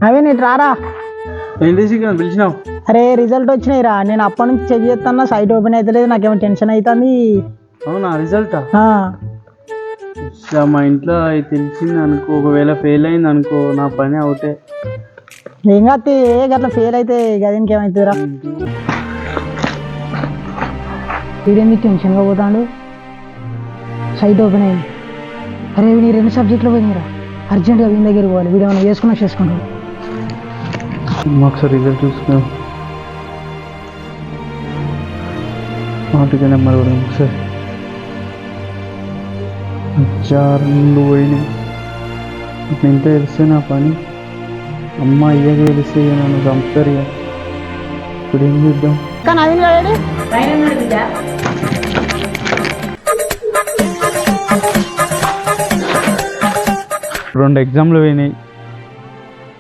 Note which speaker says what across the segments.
Speaker 1: అవే నీకు రారా.
Speaker 2: ఏంటి శ్రీకాంత్ పిలిచినావు?
Speaker 1: అరే రిజల్ట్ వచ్చినాయిరా. నేను అప్పటి నుంచి చెక్ చేస్తాను, సైట్ ఓపెన్ అవుతలేదు, నాకేమో టెన్షన్ అవుతుంది.
Speaker 2: అవునా రిజల్టా? మా ఇంట్లో అది తెలిసింది అనుకో, ఒకవేళ ఫెయిల్ అయింది అనుకో నా పని అవుతే.
Speaker 1: ఏం కాదు, గట్లా ఫెయిల్ అయితే గదికి ఏమవుతుందిరా. వీడేంది టెన్షన్గా పోతాడు. సైట్ ఓపెన్ అయింది. అరే నీ 2 సబ్జెక్టులు పోయినాయిరా, అర్జెంటుగా వీని దగ్గర పోవాలి. వీడు ఏమైనా చేసుకుంటాడు.
Speaker 2: ఒకసారి రిజల్ట్ చూసుకున్నాం. మాటగా నెంబర్ కూడా ఒకసారి 6 పోయినాయి. ఇంత తెలిస్తే నా పని, అమ్మ అయ్యాక తెలిస్తే నన్ను చంపుతారు. ఇప్పుడు ఏం చేద్దాం?
Speaker 1: కానీ నవీన్ గారు
Speaker 2: 2 ఎగ్జామ్లు పోయినాయి.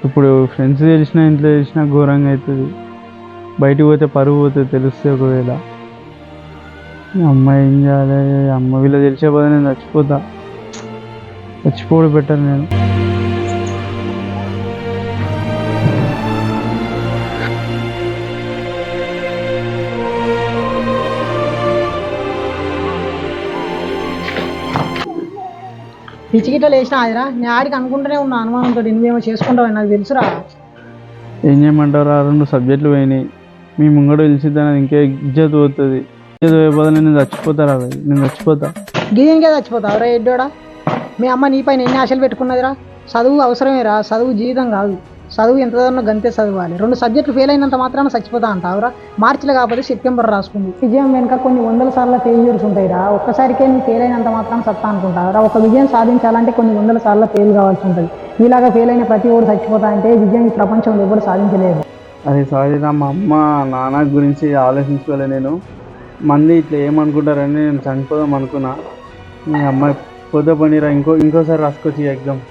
Speaker 2: ఇప్పుడు ఫ్రెండ్స్ తెలిసినా ఇంట్లో తెలిసినా ఘోరంగా అవుతుంది. బయటికి పోతే పరుగు పోతే తెలుస్తే ఒకవేళ అమ్మ ఏం చేయాలి? అమ్మ వీళ్ళు తెలిసే పోతే నేను చచ్చిపోవడం బెటర్. నేను
Speaker 1: పిచ్చిగిట్టలు వేసినా అదిరా. నేను ఆడికి అనుకుంటూనే ఉన్నా అనుమానంతో, నువ్వేమో చేసుకుంటావు నాకు తెలుసురా.
Speaker 2: ఏం చేయమంటారా? 2 సబ్జెక్టులు పోయినాయి. మీ ముంగడు తెలిసిద్దాని ఇంకే ఇజ్జత్ పోతుంది. ఇజ్జత్ పోయిపోతే నేను చచ్చిపోతారా? నేను చచ్చిపోతా.
Speaker 1: గీయనికే చచ్చిపోతావు రా ఎడ్డోడా. మీ అమ్మ నీ పైన ఎన్ని ఆశలు పెట్టుకున్నదిరా. చదువు అవసరమేరా, చదువు జీవితం కాదు. చదువు ఎంతదన్నా గంతే చదవాలి. 2 సబ్జెక్టులు ఫెయిల్ అయినంత మాత్రాన చచ్చిపోతా అంటావురా. మార్చిలో కాకపోతే సెప్టెంబర్ రాసుకుంది. విజయం వెనుక కొన్ని 100 సార్లు ఫెయిల్యూర్స్ ఉంటాయిరా. ఒక్కసారికే నువ్వు ఫెయిల్ అయినంత మాత్రం సత్తా అనుకుంటావురా. ఒక విజయం సాధించాలంటే కొన్ని 100 సార్లు ఫెయిల్ కావాల్సి ఉంటుంది. నీలాగా ఫెయిల్ అయిన ప్రతి ఒక్కరు చచ్చిపోతా అంటే విజయం ఈ ప్రపంచంలో ఎవరు సాధించలేదు.
Speaker 2: అది సాధిదా మా అమ్మ నాన్న గురించి ఆలోచించుకోలే. నేను మంది ఇట్లా ఏమనుకుంటారని నేను చనిపోదాం అనుకున్నా. మీ అమ్మాయి పోతే పనిరా, ఇంకోసారి రాసుకోవచ్చు ఎగ్జామ్.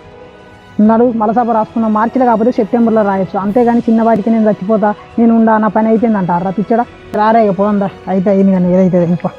Speaker 1: ఉన్నాడు మలసభ రాసుకున్న. మార్చిలో కాకపోతే సెప్టెంబర్లో రాయొచ్చు. అంతేగాని చిన్నవాటికి నేను చచ్చిపోతా, నేను ఉండా, నా పని అయిపోయింది అంటారా పిచ్చడా. రారా ఇక పోందా, అయితే అయింది కానీ ఏదైతే ఇంకా.